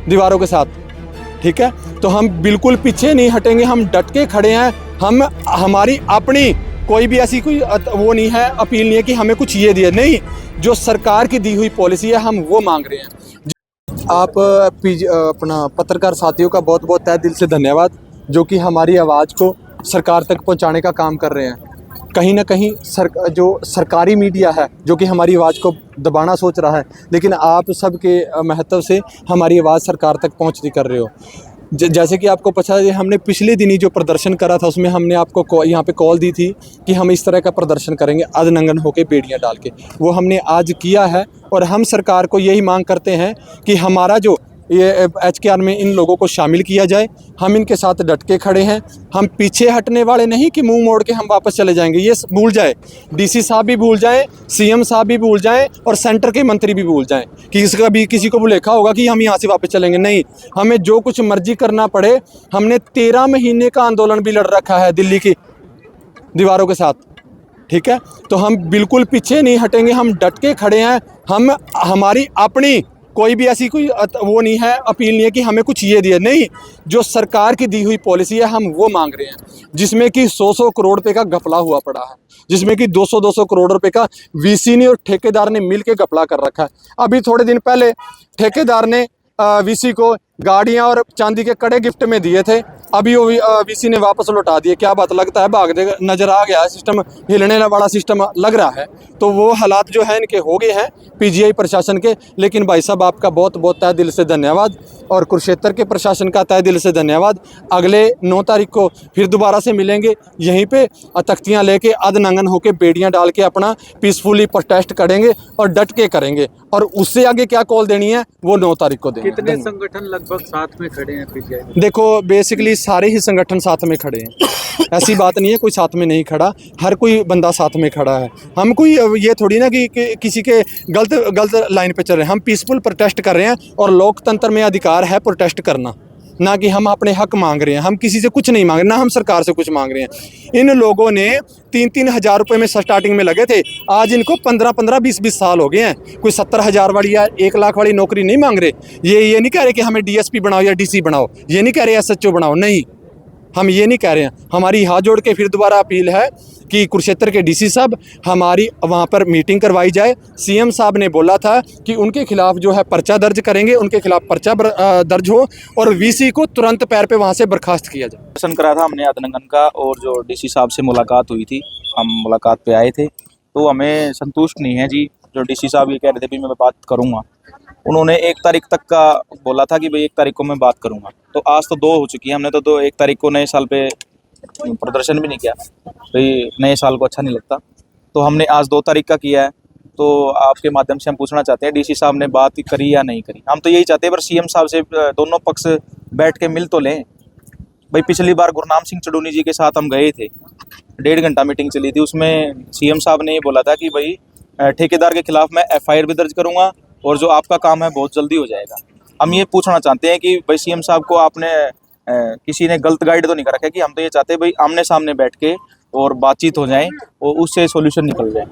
दीवारों के साथ, ठीक है। तो हम बिल्कुल पीछे नहीं हटेंगे, हम डट के खड़े हैं। हम हमारी अपनी कोई भी ऐसी कोई वो नहीं है, अपील नहीं है कि हमें कुछ ये दिया, नहीं, जो सरकार की दी हुई पॉलिसी है हम वो मांग रहे हैं। आप अपना पत्रकार साथियों का बहुत बहुत तहे दिल से धन्यवाद, जो कि हमारी आवाज़ को सरकार तक पहुंचाने का काम कर रहे हैं। कहीं ना कहीं जो सरकारी मीडिया है जो कि हमारी आवाज़ को दबाना सोच रहा है, लेकिन आप सबके महत्व से हमारी आवाज़ सरकार तक पहुंचती कर रहे हो। जैसे कि आपको पता है, हमने पिछले दिन ही जो प्रदर्शन करा था उसमें हमने आपको यहाँ पे कॉल दी थी कि हम इस तरह का प्रदर्शन करेंगे अधनंगन होके बेड़ियाँ डाल के। वो हमने आज किया है और हम सरकार को यही मांग करते हैं कि हमारा जो ये HKR में इन लोगों को शामिल किया जाए। हम इनके साथ डट के खड़े हैं, हम पीछे हटने वाले नहीं कि मुंह मोड़ के हम वापस चले जाएंगे। ये भूल जाए, DC साहब भी भूल जाएं, CM साहब भी भूल जाएं और सेंटर के मंत्री भी भूल जाएं कि इसका भी किसी को लिखा होगा कि हम यहाँ से वापस चलेंगे। नहीं, हमें जो कुछ मर्जी करना पड़े। हमने 13 महीने का आंदोलन भी लड़ रखा है दिल्ली की दीवारों के साथ, ठीक है। तो हम बिल्कुल पीछे नहीं हटेंगे, हम डट के खड़े हैं। हम हमारी अपनी कोई भी ऐसी कोई वो नहीं है, अपील नहीं है कि हमें कुछ ये दिया, नहीं, जो सरकार की दी हुई पॉलिसी है हम वो मांग रहे हैं। जिसमें कि 100 करोड़ रुपए का घपला हुआ पड़ा है, जिसमें कि 200 करोड़ रुपए का VC ने और ठेकेदार ने मिल के घपला कर रखा है। अभी थोड़े दिन पहले ठेकेदार ने VC को गाड़ियां और चांदी के कड़े गिफ्ट में दिए थे, अभी वो VC ने वापस लौटा दिए। क्या बात, लगता है भाग दे नजर आ गया है, सिस्टम हिलने वाला सिस्टम लग रहा है। तो वो हालात जो है इनके हो गए हैं PGI प्रशासन के। लेकिन भाई साहब आपका बहुत बहुत तहे दिल से धन्यवाद और कुरुक्षेत्र के प्रशासन का तहे दिल से धन्यवाद। अगले 9 तारीख को फिर दोबारा से मिलेंगे यहीं पे, तख्तियाँ लेके अधनंगन होके बेड़ियाँ डाल के अपना पीसफुली प्रोटेस्ट करेंगे और डट के करेंगे। और उससे आगे क्या कॉल देनी है वो 9 तारीख को देंगे। कितने संगठन लगभग साथ में खड़े हैं PGI में? देखो, बेसिकली सारे ही संगठन साथ में खड़े हैं, ऐसी बात नहीं है कोई साथ में नहीं खड़ा, हर कोई बंदा साथ में खड़ा है। हम कोई ये थोड़ी ना कि किसी के गलत लाइन पे चल रहे हैं। हम पीसफुल प्रोटेस्ट कर रहे हैं और लोकतंत्र में अधिकार है प्रोटेस्ट करना, ना कि हम अपने हक मांग रहे हैं। हम किसी से कुछ नहीं मांग रहे, ना हम सरकार से कुछ मांग रहे हैं। इन लोगों ने 3-3 हज़ार रुपये में स्टार्टिंग में लगे थे, आज इनको 15-15, 20-20 साल हो गए हैं। कोई 70,000 वाली या 1 लाख वाली नौकरी नहीं मांग रहे। ये नहीं कह रहे कि हमें DSP बनाओ या DC बनाओ, ये नहीं कह रहे SHO बनाओ, नहीं, हम ये नहीं कह रहे हैं। हमारी हाथ जोड़ के फिर दोबारा अपील है कि कुरुक्षेत्र के DC साहब हमारी वहाँ पर मीटिंग करवाई जाए। CM साहब ने बोला था कि उनके खिलाफ जो है पर्चा दर्ज करेंगे, उनके खिलाफ पर्चा दर्ज हो और VC को तुरंत पैर पे वहाँ से बर्खास्त किया जाए। दर्शन करा था हमने अधनंगन का, और जो DC साहब से मुलाकात हुई थी, हम मुलाकात पे आए थे, तो हमें संतुष्ट नहीं है जी। जो DC साहब ये कह रहे थे भी मैं बात करूँगा, उन्होंने 1 तारीख तक का बोला था कि भाई 1 तारीख को मैं बात करूँगा। तो आज तो 2 हो चुकी है, हमने तो 1 तारीख को नए साल पे प्रदर्शन भी नहीं किया, भाई नए साल को अच्छा नहीं लगता। तो हमने आज 2 तारीख का किया है। तो आपके माध्यम से हम पूछना चाहते हैं DC साहब ने बात करी या नहीं करी। हम तो यही चाहते हैं, पर CM साहब से दोनों पक्ष बैठ के मिल तो लें। भाई पिछली बार गुरनाम सिंह चडूनी जी के साथ हम गए थे, 1.5 घंटा मीटिंग चली थी, उसमें CM साहब ने ये बोला था कि भाई ठेकेदार के खिलाफ मैं FIR भी दर्ज करूँगा और जो आपका काम है बहुत जल्दी हो जाएगा। हम ये पूछना चाहते हैं कि भाई CM साहब को आपने किसी ने गलत गाइड तो नहीं कर रखा है? कि हम तो ये चाहते हैं भाई आमने सामने बैठ के और बातचीत हो जाए और उससे सॉल्यूशन निकल जाए।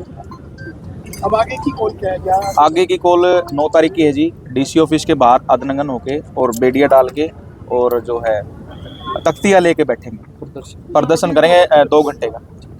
अब आगे की कॉल क्या है? क्या आगे की कॉल 9 तारीख की है जी, DC ऑफिस के बाहर अधनंगन होके और बेड़ियाँ डाल के और जो है तख्तियाँ लेके बैठेंगे, प्रदर्शन करेंगे 2 घंटे का।